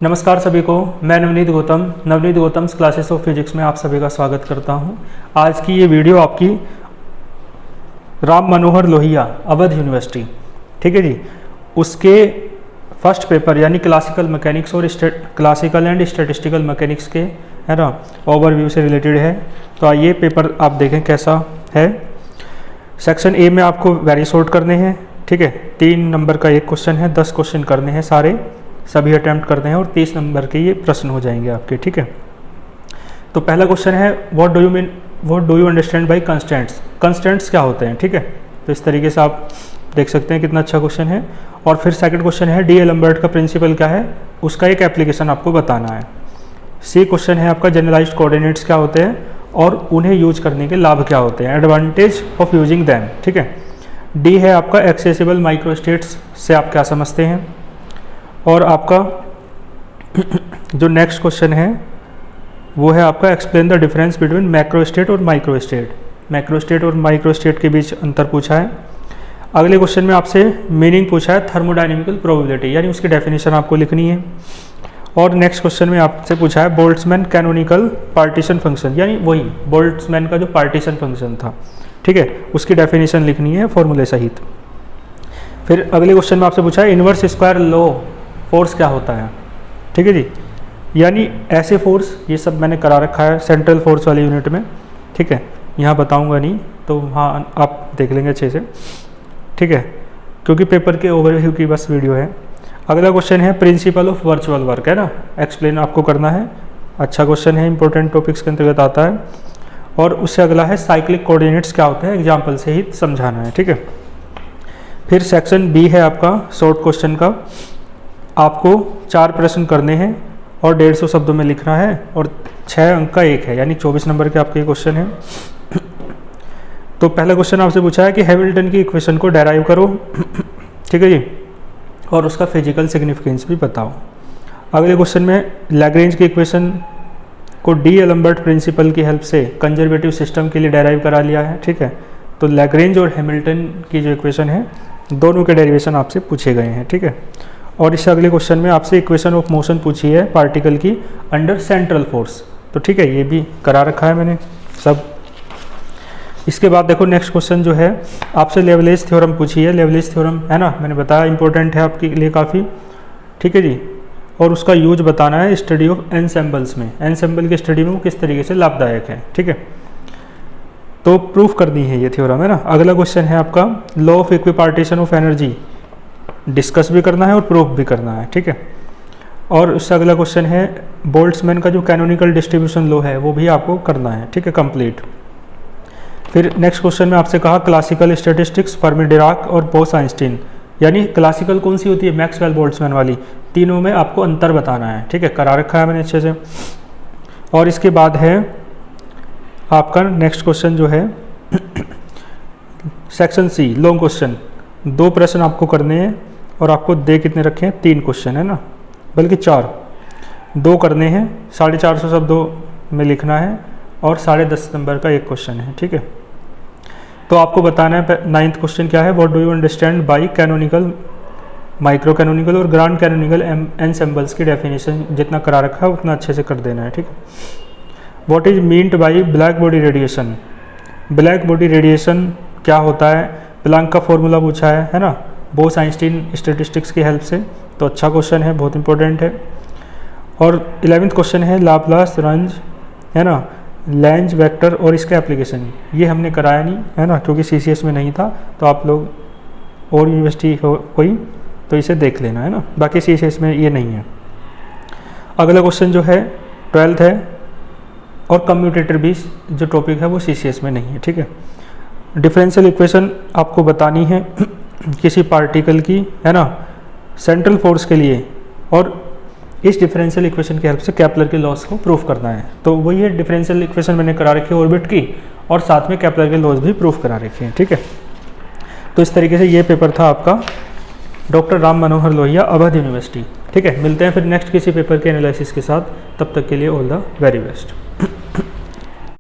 नमस्कार सभी को, मैं Navneet Gautam classes of physics में आप सभी का स्वागत करता हूं। आज की ये वीडियो आपकी राम मनोहर लोहिया अवध यूनिवर्सिटी, ठीक है जी, उसके फर्स्ट पेपर यानी क्लासिकल मैकेनिक्स और क्लासिकल एंड स्टैटिस्टिकल मैकेनिक्स के, है ना, ओवरव्यू से रिलेटेड है। तो आइए पेपर आप देखें कैसा है। सेक्शन ए में आपको वेरी शॉर्ट करने हैं, ठीक है। 3 नंबर का एक क्वेश्चन है, 10 क्वेश्चन करने हैं, सभी अटैम्प्ट करते हैं और 30 नंबर के ये प्रश्न हो जाएंगे आपके, ठीक है। तो पहला क्वेश्चन है what do you understand by constants. Constants क्या होते हैं, ठीक है। तो इस तरीके से आप देख सकते हैं कितना अच्छा क्वेश्चन है। और फिर सेकंड क्वेश्चन है डी एलम्बर्ट का प्रिंसिपल क्या है, उसका एक एप्लीकेशन आपको बताना है। सी क्वेश्चन है आपका जनरलाइज्ड कोऑर्डिनेट्स क्या होते हैं और उन्हें यूज करने के लाभ क्या होते हैं, एडवांटेज ऑफ यूजिंग दैम, ठीक है। डी है आपका एक्सेसिबल माइक्रोस्टेट्स से आप क्या समझते हैं। और आपका जो नेक्स्ट क्वेश्चन है वो है आपका explain the difference between macrostate और माइक्रोस्टेट। मैक्रोस्टेट और माइक्रोस्टेट के बीच अंतर पूछा है। अगले क्वेश्चन में आपसे मीनिंग पूछा है थर्मोडायनेमिकल प्रोबेबिलिटी, यानी उसकी डेफिनेशन आपको लिखनी है। और नेक्स्ट क्वेश्चन में आपसे पूछा है बोल्ट्जमैन कैनोनिकल पार्टीशन फंक्शन, यानी वही बोल्ट्जमैन का जो पार्टीशन फंक्शन था, ठीक है, उसकी डेफिनेशन लिखनी है फॉर्मूले सहित। फिर अगले क्वेश्चन में आपसे पूछा है इनवर्स स्क्वायर लॉ फोर्स क्या होता है, ठीक है जी, यानी ऐसे फोर्स, ये सब मैंने करा रखा है सेंट्रल फोर्स वाली यूनिट में, ठीक है। यहाँ बताऊँगा नहीं, तो वहाँ आप देख लेंगे अच्छे से, ठीक है, क्योंकि पेपर के ओवरव्यू की बस वीडियो है। अगला क्वेश्चन है प्रिंसिपल ऑफ वर्चुअल वर्क, है ना, एक्सप्लेन आपको करना है। अच्छा क्वेश्चन है, इंपॉर्टेंट टॉपिक्स के अंतर्गत आता है। और उससे अगला है साइक्लिक कोऑर्डिनेट्स क्या होते हैं, एग्जाम्पल से ही समझाना है, ठीक है। फिर सेक्शन बी है आपका शॉर्ट क्वेश्चन का, आपको 4 प्रश्न करने हैं और 150 शब्दों में लिखना है और 6 अंक का एक है, यानी 24 नंबर के आपके क्वेश्चन है। तो पहला क्वेश्चन आपसे पूछा है कि हैमिल्टन की इक्वेशन को डेराइव करो, ठीक है जी, और उसका फिजिकल सिग्निफिकेंस भी बताओ। अगले क्वेश्चन में लैग्रेंज की इक्वेशन को डी एलम्बर्ट प्रिंसिपल की हेल्प से कंजर्वेटिव सिस्टम के लिए डेराइव करा लिया है, ठीक है। तो लैग्रेंज और हैमिल्टन की जो इक्वेशन है दोनों के डेरिवेशन आपसे पूछे गए हैं, ठीक है। और इससे अगले क्वेश्चन में आपसे इक्वेशन ऑफ मोशन पूछी है पार्टिकल की अंडर सेंट्रल फोर्स, तो ठीक है, ये भी करा रखा है मैंने सब। इसके बाद देखो नेक्स्ट क्वेश्चन जो है आपसे लेवलेज थ्योरम पूछी है। लेवलेज थ्योरम, है ना, मैंने बताया इंपॉर्टेंट है आपके लिए काफ़ी, ठीक है जी। और उसका यूज बताना है स्टडी ऑफ एनसेम्बल्स में, एनसेम्बल की स्टडी में वो किस तरीके से लाभदायक है, ठीक है। तो प्रूफ करनी है ये थ्योरम, है ना। अगला क्वेश्चन है आपका law of equipartition of energy, discuss भी करना है और प्रूफ भी करना है, ठीक है। और उससे अगला क्वेश्चन है बोल्ट्जमैन का जो कैनोनिकल डिस्ट्रीब्यूशन लॉ है वो भी आपको करना है, ठीक है, कंप्लीट। फिर नेक्स्ट क्वेश्चन में आपसे कहा क्लासिकल स्टैटिस्टिक्स, फर्मी डिराक और बोस आइंस्टीन, यानी क्लासिकल कौन सी होती है, मैक्सवेल बोल्ट्जमैन वाली, तीनों में आपको अंतर बताना है, ठीक है, करा रखा है मैंने अच्छे से। और इसके बाद है आपका नेक्स्ट क्वेश्चन जो है सेक्शन सी लॉन्ग क्वेश्चन, 2 प्रश्न आपको करने हैं और आपको दे कितने रखे हैं, 3 क्वेश्चन, है ना, बल्कि 4, 2 करने हैं, 450 शब्दों में लिखना है और 10.5 नंबर का एक क्वेश्चन है, ठीक है। तो आपको बताना है 9th क्वेश्चन क्या है, what do you understand bye canonical, micro canonical और ग्रांड कैनोनिकल एनसेम्बल्स की डेफिनेशन जितना करा रखा है उतना अच्छे से कर देना है, ठीक है। What is meant by black body radiation, black body radiation क्या होता है, प्लैंक का फॉर्मूला पूछा है ना, बोस आइंस्टीन स्टैटिस्टिक्स की हेल्प से, तो अच्छा क्वेश्चन है, बहुत इंपॉर्टेंट है। और 11th क्वेश्चन है लाप्लास रंज, है ना, लैंज वेक्टर और इसका एप्लीकेशन, ये हमने कराया नहीं, है ना, क्योंकि CCS में नहीं था। तो आप लोग और यूनिवर्सिटी हो कोई तो इसे देख लेना, है ना, बाकी CCS में ये नहीं है। अगला क्वेश्चन जो है 12th है और कम्यूटेटर भी जो टॉपिक है वो CCS में नहीं है, ठीक है। डिफरेंशियल इक्वेशन आपको बतानी है किसी पार्टिकल की, है ना, सेंट्रल फोर्स के लिए, और इस डिफरेंशियल इक्वेशन की हेल्प से केपलर के लॉस को प्रूफ करना है। तो वही है डिफरेंशियल इक्वेशन मैंने करा रखी है ऑर्बिट की, और साथ में केपलर के लॉस भी प्रूफ करा रखे हैं, ठीक है। तो इस तरीके से ये पेपर था आपका डॉक्टर राम मनोहर लोहिया अवध यूनिवर्सिटी, ठीक है। मिलते हैं फिर नेक्स्ट किसी पेपर के एनालिसिस के साथ, तब तक के लिए ऑल द वेरी बेस्ट।